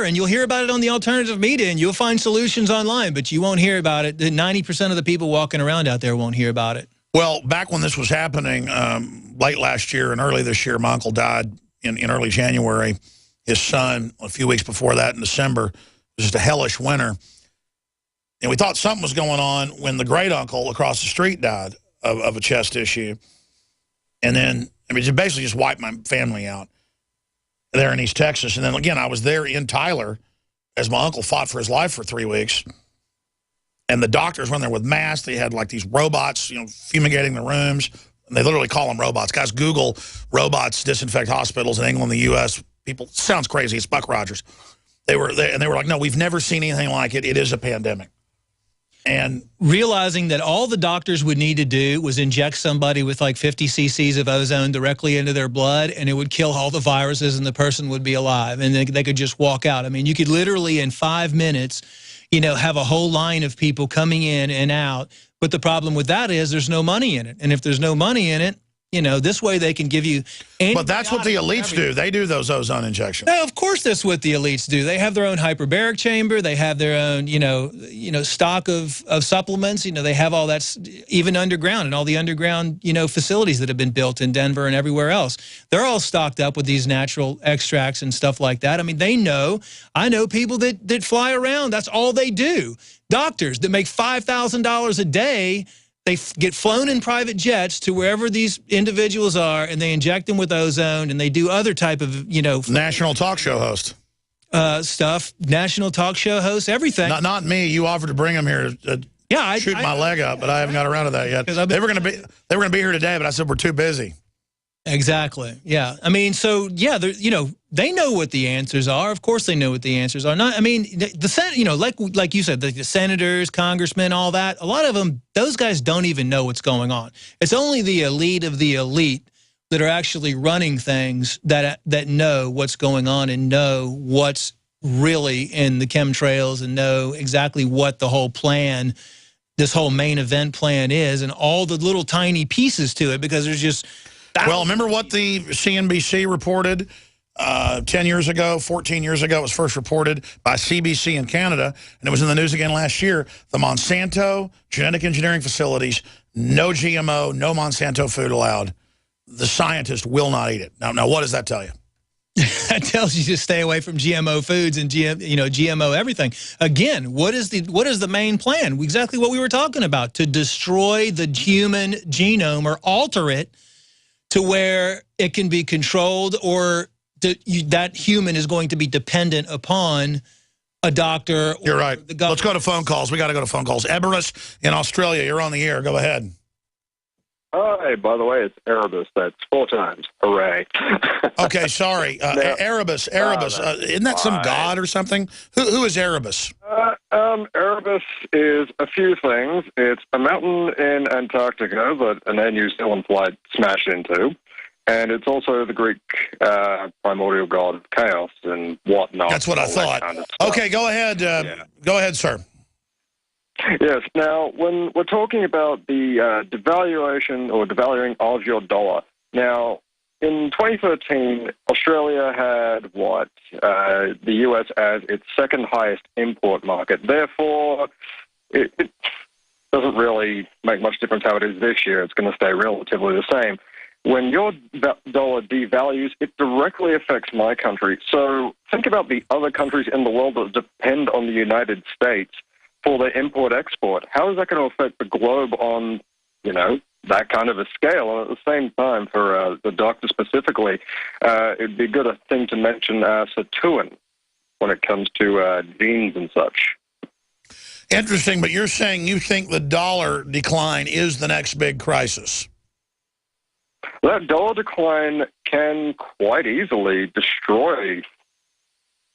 and you'll hear about it on the alternative media, and you'll find solutions online, but you won't hear about it. 90% of the people walking around out there won't hear about it. Well, back when this was happening, late last year and early this year, my uncle died in early January. His son, a few weeks before that in December, it was just a hellish winter. And we thought something was going on when the great uncle across the street died of a chest issue. And then, I mean, it basically just wiped my family out there in East Texas. And then, again, I was there in Tyler as my uncle fought for his life for 3 weeks. And the doctors went there with masks. They had, like, these robots, you know, fumigating the rooms. And they literally call them robots. Guys, Google robots disinfect hospitals in England, the U.S. People, sounds crazy. It's Buck Rogers. They were like, no, we've never seen anything like it. It is a pandemic. And realizing that all the doctors would need to do was inject somebody with like 50 cc's of ozone directly into their blood, and it would kill all the viruses and the person would be alive, and they could just walk out. I mean, you could literally in 5 minutes, you know, have a whole line of people coming in and out. But the problem with that is there's no money in it. And if there's no money in it, you know, this way they can give you. But that's what the elites do. They do those ozone injections. No, of course that's what the elites do. They have their own hyperbaric chamber. They have their own, you know, stock of supplements. You know, they have all that, even underground, and all the underground, you know, facilities that have been built in Denver and everywhere else. They're all stocked up with these natural extracts and stuff like that. I mean, they know. I know people that fly around. That's all they do. Doctors that make $5,000 a day. They get flown in private jets to wherever these individuals are, and they inject them with ozone, and they do other type of, you know... National talk show host. Stuff. National talk show host, everything. Not me. You offered to bring them here to shoot my leg up, but I haven't got around to that yet. They were going to be here today, but I said we're too busy. Exactly. Yeah. I mean, so yeah, you know, they know what the answers are. Of course, they know what the answers are. Not. I mean, the Senate. You know, like you said, the senators, congressmen, all that. A lot of them, those guys don't even know what's going on. It's only the elite of the elite that are actually running things that know what's going on and know what's really in the chemtrails and know exactly what the whole plan, this whole main event plan is, and all the little tiny pieces to it, because there's just. Well, remember what the CNBC reported 10 years ago, 14 years ago? It was first reported by CBC in Canada, and it was in the news again last year. The Monsanto genetic engineering facilities, no GMO, no Monsanto food allowed. The scientists will not eat it. Now what does that tell you? That tells you to stay away from GMO foods and GMO everything. Again, what is the main plan? Exactly what we were talking about, to destroy the human genome or alter it to where it can be controlled, or that human is going to be dependent upon a doctor. You're right. Let's go to phone calls. We got to go to phone calls. Eberus in Australia, you're on the air. Go ahead. Hi, by the way, it's Erebus. That's 4 times. Hooray. Okay, sorry. Erebus. Isn't that some god or something? Who is Erebus? Erebus is a few things. It's a mountain in Antarctica that an Air New Zealand flight smashed into. And it's also the Greek primordial god of chaos and whatnot. That's what I thought. Kind of okay, go ahead. Go ahead, sir. Yes. Now, when we're talking about the devaluation or devaluing of your dollar, now, in 2013, Australia had the U.S. as its second highest import market. Therefore, it doesn't really make much difference how it is this year. It's going to stay relatively the same. When your dollar devalues, it directly affects my country. So think about the other countries in the world that depend on the United States for their import-export. How is that going to affect the globe on, that kind of a scale? And at the same time, for the doctor specifically, it'd be a good thing to mention Sirtuin when it comes to genes and such. Interesting, but you're saying you think the dollar decline is the next big crisis. That dollar decline can quite easily destroy,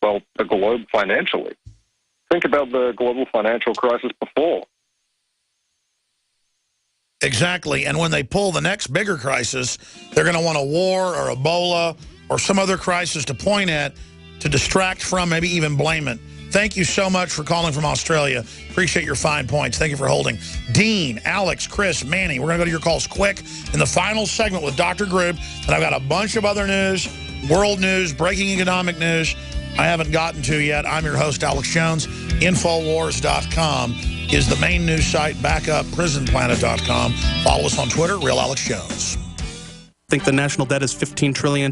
the globe financially. Think about the global financial crisis before. Exactly, and when they pull the next bigger crisis, they're going to want a war or Ebola or some other crisis to point at, to distract from, maybe even blame it. Thank you so much for calling from Australia. Appreciate your fine points. Thank you for holding. Dean, Alex, Chris, Manny, we're going to go to your calls quick in the final segment with Dr. Grube. And I've got a bunch of other news, world news, breaking economic news. I haven't gotten to yet. I'm your host, Alex Jones. Infowars.com is the main news site. Back up, prisonplanet.com. Follow us on Twitter, Real Alex Jones. Think the national debt is $15 trillion?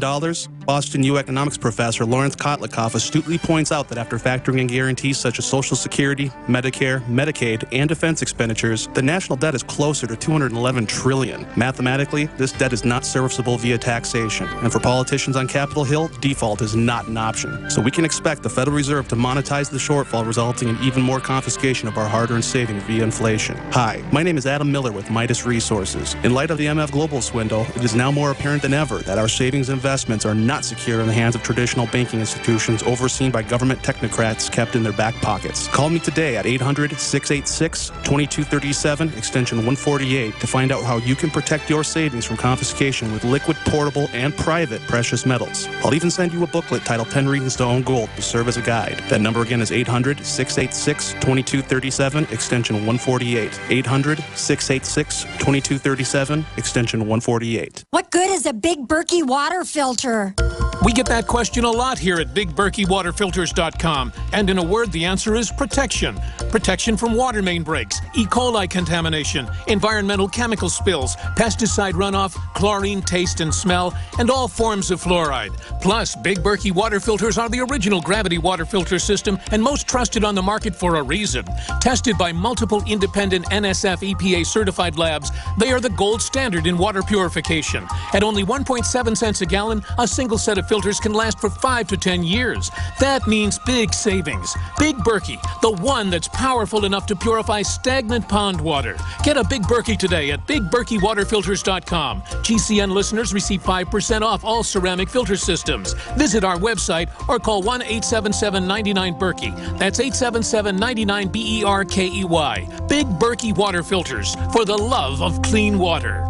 Boston U economics professor Lawrence Kotlikoff astutely points out that after factoring in guarantees such as Social Security, Medicare, Medicaid, and defense expenditures, the national debt is closer to $211 trillion. Mathematically, this debt is not serviceable via taxation. And for politicians on Capitol Hill, default is not an option. So we can expect the Federal Reserve to monetize the shortfall, resulting in even more confiscation of our hard-earned savings via inflation. Hi, my name is Adam Miller with Midas Resources. In light of the MF Global swindle, it is now more apparent than ever that our savings investments are not secure in the hands of traditional banking institutions overseen by government technocrats kept in their back pockets. Call me today at 800-686-2237, extension 148, to find out how you can protect your savings from confiscation with liquid, portable, and private precious metals. I'll even send you a booklet titled 10 Reasons to Own Gold to serve as a guide. That number again is 800-686-2237, extension 148. 800-686-2237, extension 148. What good is a Big Berkey water filter? We get that question a lot here at BigBerkeyWaterFilters.com. And in a word, the answer is protection. Protection from water main breaks, E. coli contamination, environmental chemical spills, pesticide runoff, chlorine taste and smell, and all forms of fluoride. Plus, Big Berkey water filters are the original gravity water filter system and most trusted on the market for a reason. Tested by multiple independent NSF EPA certified labs, they are the gold standard in water purification. At only 1.7 cents a gallon, a single set of filters can last for 5 to 10 years. That means big savings. Big Berkey, the one that's powerful enough to purify stagnant pond water. Get a Big Berkey today at BigBerkeyWaterFilters.com. GCN listeners receive 5% off all ceramic filter systems. Visit our website or call 1-877-99-BERKEY. That's 877-99-BERKEY. Big Berkey Water Filters, for the love of clean water.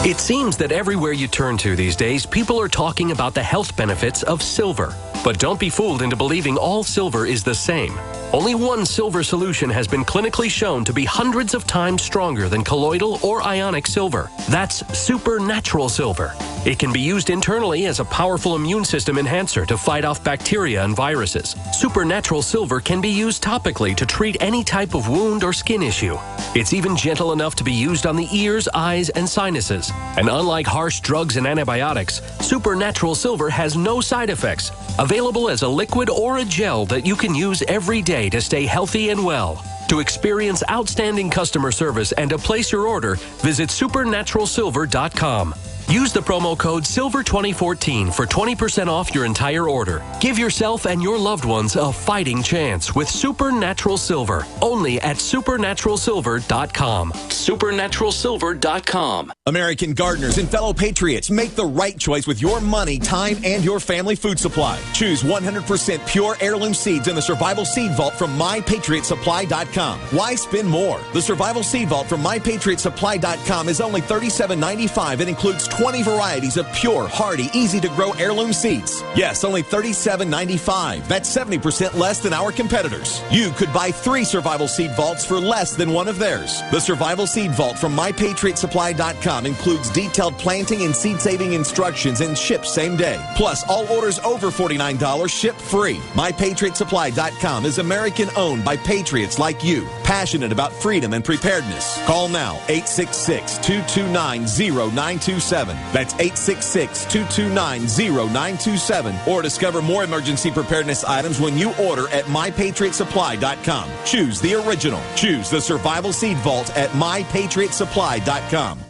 It seems that everywhere you turn to these days, people are talking about the health benefits of silver. But don't be fooled into believing all silver is the same. Only one silver solution has been clinically shown to be hundreds of times stronger than colloidal or ionic silver. That's supernatural silver. It can be used internally as a powerful immune system enhancer to fight off bacteria and viruses. Supernatural silver can be used topically to treat any type of wound or skin issue. It's even gentle enough to be used on the ears, eyes, and sinuses. And unlike harsh drugs and antibiotics, supernatural silver has no side effects. Available as a liquid or a gel that you can use every day to stay healthy and well. To experience outstanding customer service and to place your order, visit supernaturalsilver.com. Use the promo code SILVER2014 for 20% off your entire order. Give yourself and your loved ones a fighting chance with Supernatural Silver, only at supernaturalsilver.com. Supernaturalsilver.com. American gardeners and fellow patriots, make the right choice with your money, time, and your family food supply. Choose 100% pure heirloom seeds in the Survival Seed Vault from MyPatriotSupply.com. Why spend more? The Survival Seed Vault from MyPatriotSupply.com is only $37.95 and includes 20 varieties of pure, hardy, easy-to-grow heirloom seeds. Yes, only $37.95. That's 70% less than our competitors. You could buy 3 Survival Seed Vaults for less than one of theirs. The Survival Seed Vault from MyPatriotSupply.com includes detailed planting and seed-saving instructions and ships same day. Plus, all orders over $49 ship free. MyPatriotSupply.com is American-owned by patriots like you, passionate about freedom and preparedness. Call now, 866-229-0927. That's 866-229-0927. Or discover more emergency preparedness items when you order at MyPatriotSupply.com. Choose the original. Choose the Survival Seed Vault at MyPatriotSupply.com.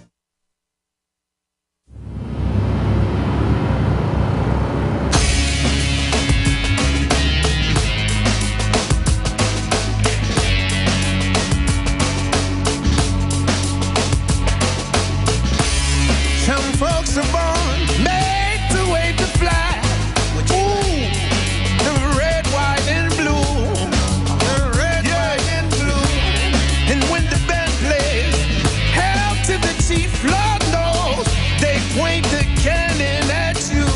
Some folks are born made to wait to fly. Ooh, the red, white, and blue. The red, white, and blue. And when the band plays, hail to the chief, Lord knows they point the cannon at you.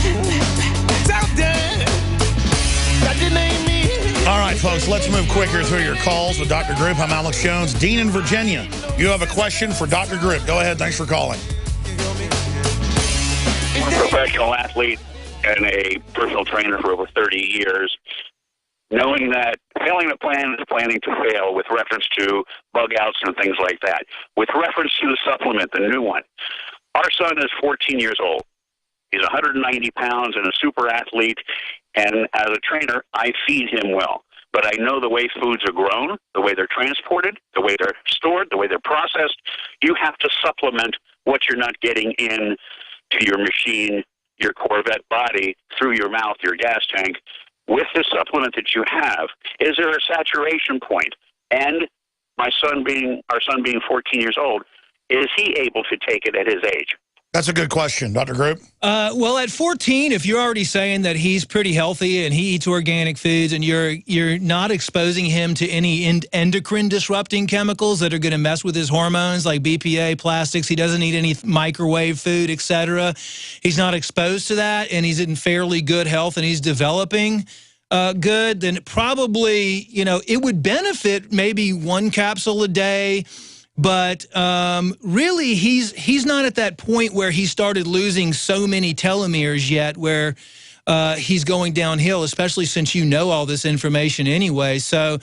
Out there, got your name in. All right, folks, let's move quicker through your calls with Dr. Group. I'm Alex Jones. Dean in Virginia, you have a question for Dr. Group. Go ahead. Thanks for calling. I'm a professional athlete, and a personal trainer for over 30 years, knowing that failing to plan is planning to fail with reference to bug outs and things like that. With reference to the supplement, the new one, our son is 14 years old. He's 190 pounds and a super athlete, and as a trainer, I feed him well. But I know the way foods are grown, the way they're transported, the way they're stored, the way they're processed. You have to supplement what you're not getting in to your machine, your Corvette body, through your mouth, your gas tank. With the supplement that you have, is there a saturation point? And our son being 14 years old, is he able to take it at his age? That's a good question, Dr. Group. Well, at 14, if you're already saying that he's pretty healthy and he eats organic foods and you're not exposing him to any endocrine disrupting chemicals that are going to mess with his hormones like BPA, plastics, he doesn't eat any microwave food, etc. He's not exposed to that and he's in fairly good health and he's developing good, then probably, you know, it would benefit maybe 1 capsule a day. But really, he's not at that point where he started losing so many telomeres yet where he's going downhill, especially since you know all this information anyway. So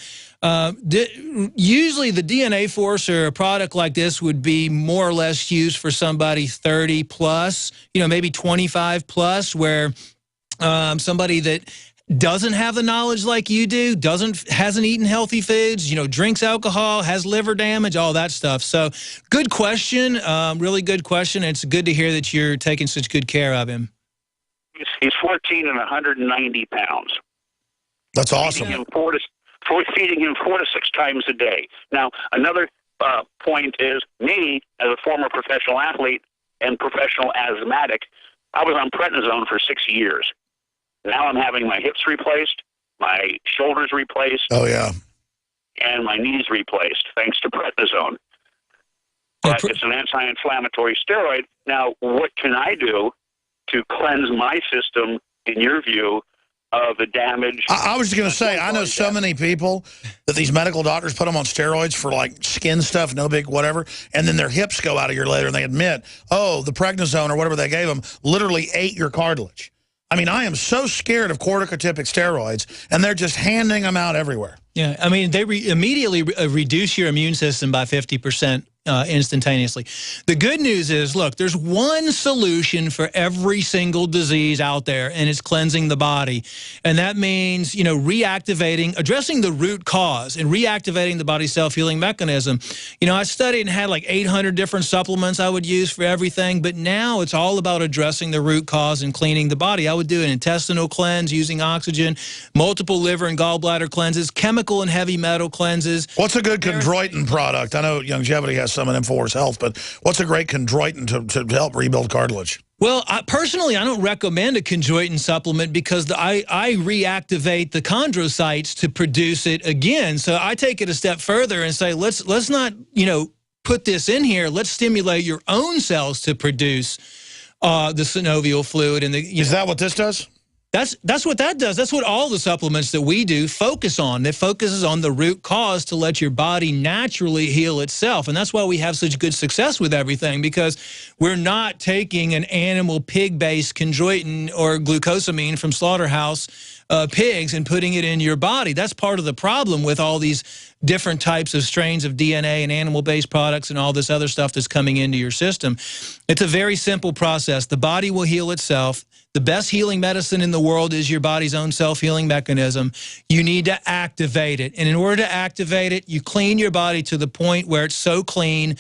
usually the DNA Force or a product like this would be more or less used for somebody 30 plus, you know, maybe 25 plus, where somebody that doesn't have the knowledge like you do, hasn't eaten healthy foods, you know, drinks alcohol, has liver damage, all that stuff. So good question, really good question. It's good to hear that you're taking such good care of him. He's 14 and 190 pounds. That's awesome. Feeding him 4 to 6 times a day. Now, another point is me, as a former professional athlete and professional asthmatic, I was on prednisone for 6 years. Now I'm having my hips replaced, my shoulders replaced. Oh, yeah. And my knees replaced, thanks to prednisone. But it's an anti-inflammatory steroid. Now, what can I do to cleanse my system, in your view, of the damage? I was going to say, I know so many people that these medical doctors put them on steroids for like skin stuff, no big whatever, and then their hips go out a year later and they admit, oh, the prednisone or whatever they gave them literally ate your cartilage. I mean, I am so scared of corticotypic steroids, and they're just handing them out everywhere. Yeah, I mean, they immediately reduce your immune system by 50%. Instantaneously. The good news is, look, there's one solution for every single disease out there, and it's cleansing the body. And that means, you know, addressing the root cause and reactivating the body's self-healing mechanism. You know, I studied and had like 800 different supplements I would use for everything, but now it's all about addressing the root cause and cleaning the body. I would do an intestinal cleanse using oxygen, multiple liver and gallbladder cleanses, chemical and heavy metal cleanses. What's a good chondroitin product? I know Longevity has some of them for his health, but what's a great chondroitin to help rebuild cartilage? Well, personally, I don't recommend a chondroitin supplement because I reactivate the chondrocytes to produce it again. So I take it a step further and say, let's not, you know, put this in here. Let's stimulate your own cells to produce the synovial fluid. And is that what this does? That's what that does. That's what all the supplements that we do focus on. It focuses on the root cause to let your body naturally heal itself. And that's why we have such good success with everything, because we're not taking an animal pig-based chondroitin or glucosamine from slaughterhouse pigs and putting it in your body. That's part of the problem with all these different types of strains of DNA and animal-based products and all this other stuff that's coming into your system. It's a very simple process. The body will heal itself. The best healing medicine in the world is your body's own self-healing mechanism. You need to activate it. And in order to activate it, you clean your body to the point where it's so clean,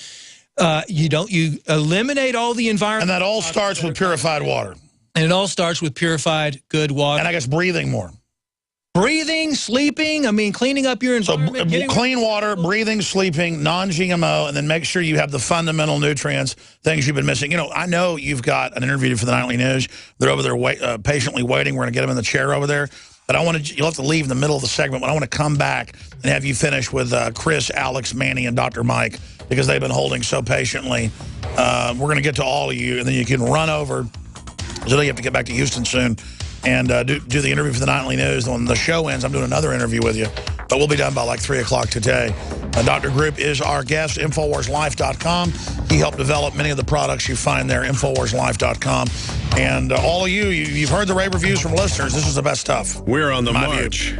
you eliminate all the environment. And that all starts with purified water. And it all starts with purified, good water. And I guess breathing more. Breathing, sleeping, I mean, cleaning up your environment. So clean water, breathing, sleeping, non-GMO, and then make sure you have the fundamental nutrients, things you've been missing. You know, I know you've got an interview for the Nightly News. They're over there patiently waiting. We're going to get them in the chair over there. But you'll have to leave in the middle of the segment, but I want to come back and have you finish with Chris, Alex, Manny, and Dr. Mike, because they've been holding so patiently. We're going to get to all of you, and then you can run over. So you have to get back to Houston soon and do the interview for the Nightly News. When the show ends, I'm doing another interview with you. But we'll be done by like 3 o'clock today. Dr. Group is our guest, InfoWarsLife.com. He helped develop many of the products you find there, InfoWarsLife.com. And all of you've heard the rave reviews from listeners. This is the best stuff. We're on the march.